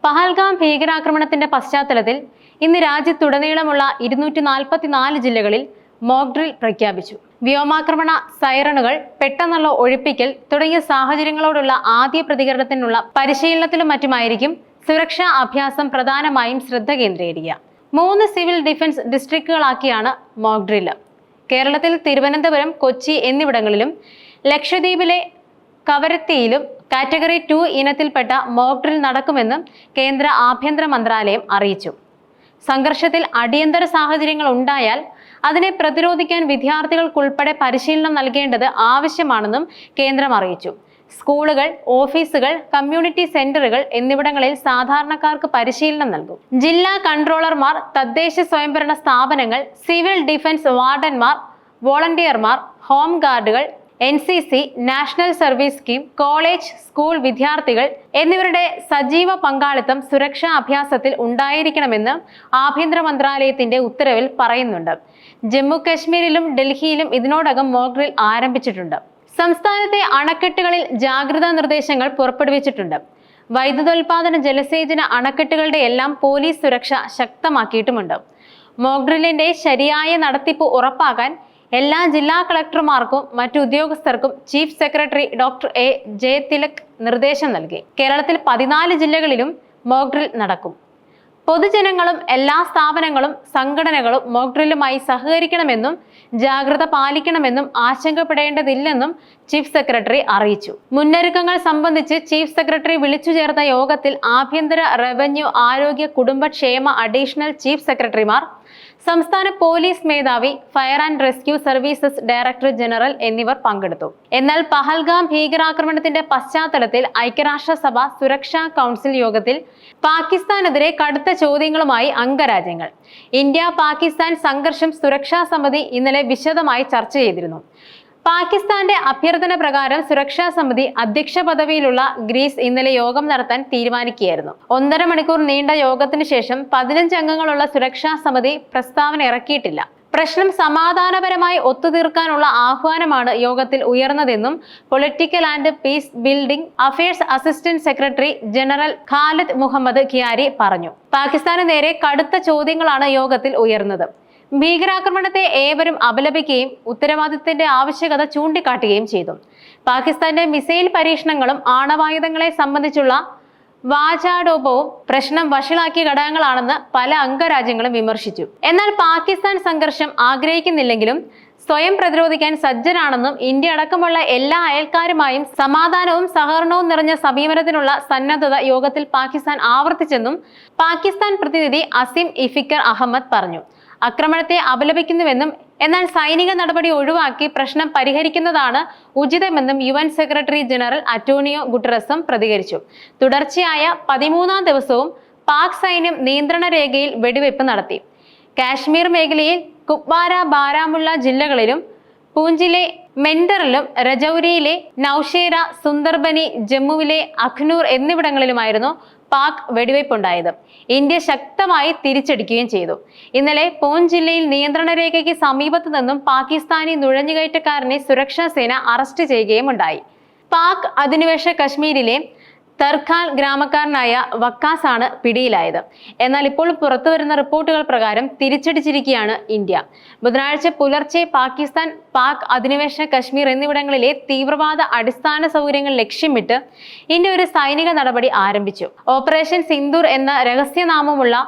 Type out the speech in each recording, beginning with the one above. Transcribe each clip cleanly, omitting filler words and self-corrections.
പഹൽഗാം ഭീകരാക്രമണത്തിന്റെ പശ്ചാത്തലത്തിൽ ഇന്ന് രാജ്യത്തുടനീളമുള്ള 244 ജില്ലകളിൽ മോക്ക് ഡ്രിൽ പ്രഖ്യാപിച്ചു. വ്യോമാക്രമണ സൈറണുകൾ, പെട്ടെന്നുള്ള ഒഴിപ്പിക്കൽ തുടങ്ങിയ സാഹചര്യങ്ങളോടുള്ള ആദ്യ പ്രതികരണത്തിനുള്ള പരിശീലനത്തിലും മറ്റുമായിരിക്കും സുരക്ഷാ അഭ്യാസം പ്രധാനമായും ശ്രദ്ധ കേന്ദ്രീകരിക്കുക. 3 സിവിൽ ഡിഫൻസ് ഡിസ്ട്രിക്റ്റുകളാക്കിയാണ് മോക്ക് ഡ്രില്ല്. കേരളത്തിൽ തിരുവനന്തപുരം, കൊച്ചി എന്നിവിടങ്ങളിലും ലക്ഷദ്വീപിലെ കവരത്തിയിലും കാറ്റഗറി 2 ഇനത്തിൽപ്പെട്ട മോക്ക് ഡ്രിൽ നടക്കുമെന്ന് കേന്ദ്ര ആഭ്യന്തര മന്ത്രാലയം അറിയിച്ചു. സംഘർഷത്തിൽ അടിയന്തര സാഹചര്യങ്ങൾ ഉണ്ടായാൽ അതിനെ പ്രതിരോധിക്കാൻ വിദ്യാർത്ഥികൾക്കുൾപ്പെടെ പരിശീലനം നൽകേണ്ടത് ആവശ്യമാണെന്നും കേന്ദ്രം അറിയിച്ചു. സ്കൂളുകൾ, ഓഫീസുകൾ, കമ്മ്യൂണിറ്റി സെന്ററുകൾ എന്നിവിടങ്ങളിൽ സാധാരണക്കാർക്ക് പരിശീലനം നൽകും. ജില്ലാ കൺട്രോളർമാർ, തദ്ദേശ സ്വയംഭരണ സ്ഥാപനങ്ങൾ, സിവിൽ ഡിഫൻസ് വാർഡന്മാർ, വോളണ്ടിയർമാർ, ഹോം ഗാർഡുകൾ, NCC, national service scheme, college, school വിദ്യാർത്ഥികൾ എന്നിവരുടെ സജീവ പങ്കാളിത്തം സുരക്ഷാ അഭ്യാസത്തിൽ ഉണ്ടായിരിക്കണമെന്ന് ആഭ്യന്തര മന്ത്രാലയത്തിന്റെ ഉത്തരവിൽ പറയുന്നുണ്ട്. ജമ്മു കശ്മീരിലും ഡൽഹിയിലും ഇതിനോടകം മോക്ക് ഡ്രിൽ ആരംഭിച്ചിട്ടുണ്ട്. സംസ്ഥാനത്തെ അണക്കെട്ടുകളിൽ ജാഗ്രതാ നിർദ്ദേശങ്ങൾ പുറപ്പെടുവിച്ചിട്ടുണ്ട്. വൈദ്യുതോൽപാദന, ജലസേചന അണക്കെട്ടുകളുടെ എല്ലാം പോലീസ് സുരക്ഷ ശക്തമാക്കിയിട്ടുമുണ്ട്. മോക്ക് ഡ്രില്ലിന്റെ ശരിയായ നടത്തിപ്പ് ഉറപ്പാക്കാൻ എല്ലാ ജില്ലാ കളക്ടർമാർക്കും മറ്റു ഉദ്യോഗസ്ഥർക്കും chief secretary doctor A. Jayathilak നിർദ്ദേശം നൽകി. കേരളത്തിൽ 14 ജില്ലകളിലും മോക്ക് ഡ്രിൽ നടക്കും. പൊതുജനങ്ങളും എല്ലാ സ്ഥാപനങ്ങളും സംഘടനകളും മോക്ക് ഡ്രില്ലുമായി സഹകരിക്കണമെന്നും ജാഗ്രത പാലിക്കണമെന്നും ആശങ്കപ്പെടേണ്ടതില്ലെന്നും ചീഫ് സെക്രട്ടറി അറിയിച്ചു. മുന്നൊരുക്കങ്ങൾ സംബന്ധിച്ച് ചീഫ് സെക്രട്ടറി വിളിച്ചു ചേർത്ത യോഗത്തിൽ ആഭ്യന്തര, റവന്യൂ, ആരോഗ്യ, കുടുംബക്ഷേമ അഡീഷണൽ ചീഫ് സെക്രട്ടറിമാർ, സംസ്ഥാന പോലീസ് മേധാവി, fire and rescue services director general എന്നിവർ പങ്കെടുത്തു. എന്നാൽ പഹൽഗാം ഭീകരാക്രമണത്തിന്റെ പശ്ചാത്തലത്തിൽ ഐക്യരാഷ്ട്രസഭ സുരക്ഷാ കൗൺസിൽ യോഗത്തിൽ പാകിസ്ഥാനെതിരെ കടുത്ത ചോദ്യങ്ങളുമായി അംഗരാജ്യങ്ങൾ. ഇന്ത്യ പാകിസ്ഥാൻ സംഘർഷം സുരക്ഷാ സമിതി ഇന്നലെ വിശദമായി ചർച്ച ചെയ്തിരുന്നു. പാകിസ്ഥാന്റെ അഭ്യർത്ഥന പ്രകാരം സുരക്ഷാ സമിതി അധ്യക്ഷ പദവിയിലുള്ള ഗ്രീസ് ഇന്നലെ യോഗം നടത്താൻ തീരുമാനിക്കുകയായിരുന്നു. 1.5 മണിക്കൂർ നീണ്ട യോഗത്തിന് ശേഷം 15 അംഗങ്ങളുള്ള സുരക്ഷാ സമിതി പ്രസ്താവന ഇറക്കിയിട്ടില്ല. പ്രശ്നം സമാധാനപരമായി ഒത്തുതീർക്കാനുള്ള ആഹ്വാനമാണ് യോഗത്തിൽ ഉയർന്നതെന്നും political and peace building affairs assistant secretary general Khaled Mohamed Khiari പറഞ്ഞു. പാകിസ്ഥാന് നേരെ കടുത്ത ചോദ്യങ്ങളാണ് യോഗത്തിൽ ഉയർന്നത്. ഭീകരാക്രമണത്തെ ഏവരും അപലപിക്കുകയും ഉത്തരവാദിത്തത്തിന്റെ ആവശ്യകത ചൂണ്ടിക്കാട്ടുകയും ചെയ്തു. പാകിസ്ഥാന്റെ മിസൈൽ പരീക്ഷണങ്ങളും ആണവായുധങ്ങളെ സംബന്ധിച്ചുള്ള വാചാടോപവും പ്രശ്നം വഷളാക്കിയ ഘടകങ്ങളാണെന്ന് പല അംഗരാജ്യങ്ങളും വിമർശിച്ചു. എന്നാൽ പാകിസ്ഥാൻ സംഘർഷം ആഗ്രഹിക്കുന്നില്ലെങ്കിലും സ്വയം പ്രതിരോധിക്കാൻ സജ്ജരാണെന്നും ഇന്ത്യ അടക്കമുള്ള എല്ലാ അയൽക്കാരുമായും സമാധാനവും സഹകരണവും നിറഞ്ഞ സമീപനത്തിനുള്ള സന്നദ്ധത യോഗത്തിൽ പാകിസ്ഥാൻ ആവർത്തിച്ചെന്നും പാകിസ്ഥാൻ പ്രതിനിധി അസിം ഇഫിക്കർ അഹമ്മദ് പറഞ്ഞു. ആക്രമണത്തെ അപലപിക്കുന്നുവെന്നും എന്നാൽ സൈനിക നടപടി ഒഴിവാക്കി പ്രശ്നം പരിഹരിക്കുന്നതാണ് ഉചിതമെന്നും UN സെക്രട്ടറി ജനറൽ അന്റോണിയോ ഗുട്ടറസും പ്രതികരിച്ചു. തുടർച്ചയായ 13-ാം ദിവസവും പാക് സൈന്യം നിയന്ത്രണ രേഖയിൽ വെടിവെയ്പ് നടത്തി. കാശ്മീർ മേഖലയിൽ കുപ്വാര, ബാരാമുള്ള ജില്ലകളിലും പൂഞ്ചിലെ മെൻഡറിലും രജൌരിയിലെ നൌഷേര, സുന്ദർബനി, ജമ്മുവിലെ അഖ്നൂർ എന്നിവിടങ്ങളിലുമായിരുന്നു പാക് വെടിവയ്പുണ്ടായത്. ഇന്ത്യ ശക്തമായി തിരിച്ചടിക്കുകയും ചെയ്തു. ഇന്നലെ പൂഞ്ച് ജില്ലയിൽ നിയന്ത്രണ രേഖയ്ക്ക് സമീപത്തു നിന്നും പാകിസ്ഥാനി നുഴഞ്ഞുകയറ്റക്കാരനെ സുരക്ഷാ സേന അറസ്റ്റ് ചെയ്യുകയും ഉണ്ടായി. പാക് അധിനിവേശ കശ്മീരിലെ തർഖാൽ ഗ്രാമക്കാരനായ വക്കാസ് ആണ് പിടിയിലായത്. എന്നാൽ ഇപ്പോൾ പുറത്തുവരുന്ന റിപ്പോർട്ടുകൾ പ്രകാരം തിരിച്ചടിച്ചിരിക്കുകയാണ് ഇന്ത്യ. ബുധനാഴ്ച പുലർച്ചെ പാകിസ്ഥാൻ പാക് അധിനിവേശ കശ്മീർ എന്നിവിടങ്ങളിലെ തീവ്രവാദ അടിസ്ഥാന സൗകര്യങ്ങൾ ലക്ഷ്യമിട്ട് ഇന്ത്യ ഒരു സൈനിക നടപടി ആരംഭിച്ചു. ഓപ്പറേഷൻ സിന്ദൂർ എന്ന രഹസ്യനാമമുള്ള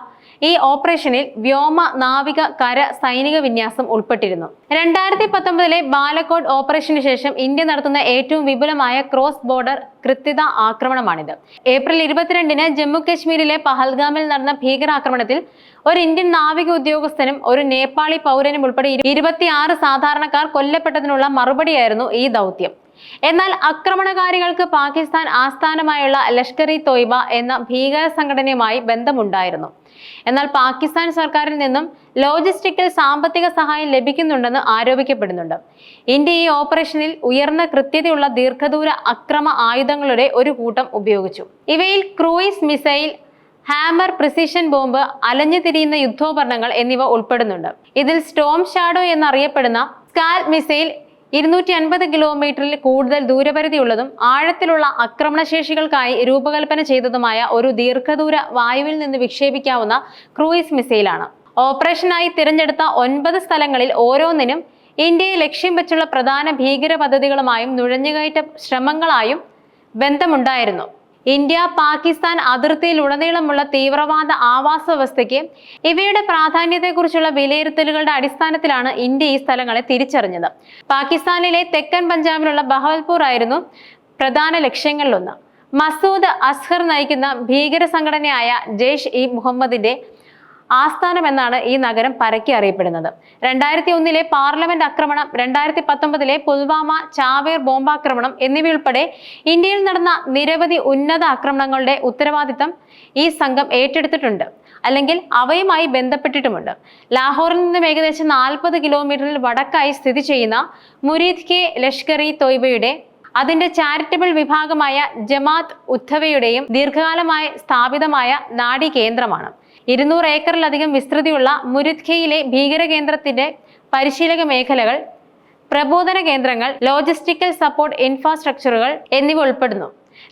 ഈ ഓപ്പറേഷനിൽ വ്യോമ, നാവിക, കര, സൈനിക വിന്യാസം ഉൾപ്പെട്ടിരുന്നു. 2019 ബാലക്കോട്ട് ഓപ്പറേഷന് ശേഷം ഇന്ത്യ നടത്തുന്ന ഏറ്റവും വിപുലമായ ക്രോസ് ബോർഡർ കൃത്യത ആക്രമണമാണിത്. ഏപ്രിൽ 22-ന് ജമ്മു കശ്മീരിലെ പഹൽഗാമിൽ നടന്ന ഭീകരാക്രമണത്തിൽ ഒരു ഇന്ത്യൻ നാവിക ഉദ്യോഗസ്ഥനും ഒരു നേപ്പാളി പൗരനും ഉൾപ്പെടെ 26 സാധാരണക്കാർ കൊല്ലപ്പെട്ടതിനുള്ള മറുപടിയായിരുന്നു ഈ ദൗത്യം. എന്നാൽ ആക്രമണകാരികൾക്ക് പാകിസ്ഥാൻ ആസ്ഥാനമായുള്ള ലഷ്കർ-ഇ-തോയ്ബ എന്ന ഭീകര സംഘടനയുമായി ബന്ധമുണ്ടായിരുന്നു. എന്നാൽ പാകിസ്ഥാൻ സർക്കാരിൽ നിന്നും ലോജിസ്റ്റിക്കൽ, സാമ്പത്തിക സഹായം ലഭിക്കുന്നുണ്ടെന്ന് ആരോപിക്കപ്പെടുന്നുണ്ട്. ഇന്ത്യ ഈ ഓപ്പറേഷനിൽ ഉയർന്ന കൃത്യതയുള്ള ദീർഘദൂര അക്രമ ആയുധങ്ങളുടെ ഒരു കൂട്ടം ഉപയോഗിച്ചു. ഇവയിൽ cruise missile, hammer, precision bomb, അലഞ്ഞു തിരിയുന്ന യുദ്ധോപകരണങ്ങൾ എന്നിവ ഉൾപ്പെടുന്നുണ്ട്. ഇതിൽ സ്റ്റോം ഷാഡോ എന്നറിയപ്പെടുന്ന സ്കാൽപ് മിസൈൽ, 250 കിലോമീറ്ററിൽ കൂടുതൽ ദൂരപരിധിയുള്ളതും ആഴത്തിലുള്ള ആക്രമണശേഷികൾക്കായി രൂപകൽപ്പന ചെയ്തതുമായ ഒരു ദീർഘദൂര വായുവിൽ നിന്ന് വിക്ഷേപിക്കാവുന്ന ക്രൂയിസ് മിസൈലാണ്. ഓപ്പറേഷനായി തിരഞ്ഞെടുത്ത 9 സ്ഥലങ്ങളിൽ ഓരോന്നിനും ഇന്ത്യയെ ലക്ഷ്യം വെച്ചുള്ള പ്രധാന ഭീകര പദ്ധതികളുമായും നുഴഞ്ഞുകയറ്റ ശ്രമങ്ങളായും ബന്ധമുണ്ടായിരുന്നു. ഇന്ത്യ പാകിസ്ഥാൻ അതിർത്തിയിലുടനീളമുള്ള തീവ്രവാദ ആവാസ വ്യവസ്ഥയ്ക്ക് ഇവയുടെ പ്രാധാന്യത്തെക്കുറിച്ചുള്ള വിലയിരുത്തലുകളുടെ അടിസ്ഥാനത്തിലാണ് ഇന്ത്യ ഈ സ്ഥലങ്ങളെ തിരിച്ചറിഞ്ഞത്. പാകിസ്ഥാനിലെ തെക്കൻ പഞ്ചാബിലുള്ള ബഹവൽപൂർ ആയിരുന്നു പ്രധാന ലക്ഷ്യങ്ങളിലൊന്ന്. മസൂദ് അസ്ഹർ നയിക്കുന്ന ഭീകര സംഘടനയായ ജെയ്ഷ് ഇ മുഹമ്മദിന്റെ ആസ്ഥാനം എന്നാണ് ഈ നഗരം പരക്കെ അറിയപ്പെടുന്നത്. 2001 പാർലമെന്റ് ആക്രമണം, 2019 പുൽവാമ, ചാവേർ ബോംബാക്രമണം എന്നിവയുൾപ്പെടെ ഇന്ത്യയിൽ നടന്ന നിരവധി ഉന്നത ആക്രമണങ്ങളുടെ ഉത്തരവാദിത്തം ഈ സംഘം ഏറ്റെടുത്തിട്ടുണ്ട്, അല്ലെങ്കിൽ അവയുമായി ബന്ധപ്പെട്ടിട്ടുമുണ്ട്. ലാഹോറിൽ നിന്നും ഏകദേശം 40 കിലോമീറ്ററിൽ വടക്കായി സ്ഥിതി ചെയ്യുന്ന മുരീദ് കെ ലഷ്കർ ഇ തോയ്ബയുടെ അതിന്റെ ചാരിറ്റബിൾ വിഭാഗമായ ജമാഅത്ത് ഉദ്ധവയുടെയും ദീർഘകാലമായി സ്ഥാപിതമായ നാഡി കേന്ദ്രമാണ്. 200 ഏക്കറിലധികം വിസ്തൃതിയുള്ള മുരിദ്ഖയിലെ ഭീകര കേന്ദ്രത്തിന്റെ പരിശീലക മേഖലകൾ, പ്രബോധന കേന്ദ്രങ്ങൾ, ലോജിസ്റ്റിക്കൽ സപ്പോർട്ട് ഇൻഫ്രാസ്ട്രക്ചറുകൾ എന്നിവ ഉൾപ്പെടുന്നു.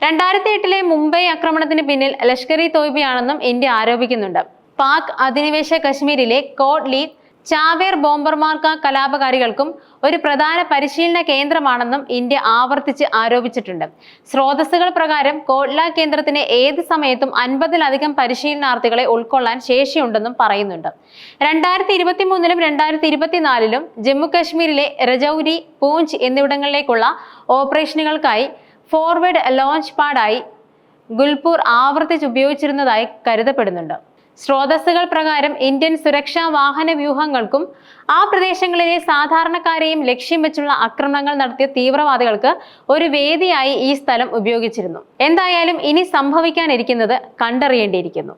2008 മുംബൈ ആക്രമണത്തിന് പിന്നിൽ ലഷ്കർ ഇ തോയ്ബയാണെന്നും ഇന്ത്യ ആരോപിക്കുന്നുണ്ട്. പാക് അധിനിവേശ കശ്മീരിലെ കോട്ലി ചാവേർ ബോംബർമാർക്ക് കലാപകാരികൾക്കും ഒരു പ്രധാന പരിശീലന കേന്ദ്രമാണെന്നും ഇന്ത്യ ആവർത്തിച്ച് ആരോപിച്ചിട്ടുണ്ട്. സ്രോതസ്സുകൾ പ്രകാരം കോട്ല കേന്ദ്രത്തിന് ഏത് സമയത്തും 50-ലധികം പരിശീലനാർത്ഥികളെ ഉൾക്കൊള്ളാൻ ശേഷിയുണ്ടെന്നും പറയുന്നുണ്ട്. 2023 2024 ജമ്മു കശ്മീരിലെ രജൌരി, പൂഞ്ച് എന്നിവിടങ്ങളിലേക്കുള്ള ഓപ്പറേഷനുകൾക്കായി ഫോർവേഡ് ലോഞ്ച് പാഡായി ഗുൽപൂർ ആവർത്തിച്ച് ഉപയോഗിച്ചിരുന്നതായി കരുതപ്പെടുന്നുണ്ട്. സ്രോതസ്സുകൾ പ്രകാരം ഇന്ത്യൻ സുരക്ഷാ വാഹന വ്യൂഹങ്ങൾക്കും ആ പ്രദേശങ്ങളിലെ സാധാരണക്കാരെയും ലക്ഷ്യം വെച്ചുള്ള ആക്രമണങ്ങൾ നടത്തിയ തീവ്രവാദികൾക്ക് ഒരു വേദിയായി ഈ സ്ഥലം ഉപയോഗിച്ചിരുന്നു. എന്തായാലും ഇനി സംഭവിക്കാനിരിക്കുന്നത് കണ്ടറിയേണ്ടിയിരിക്കുന്നു.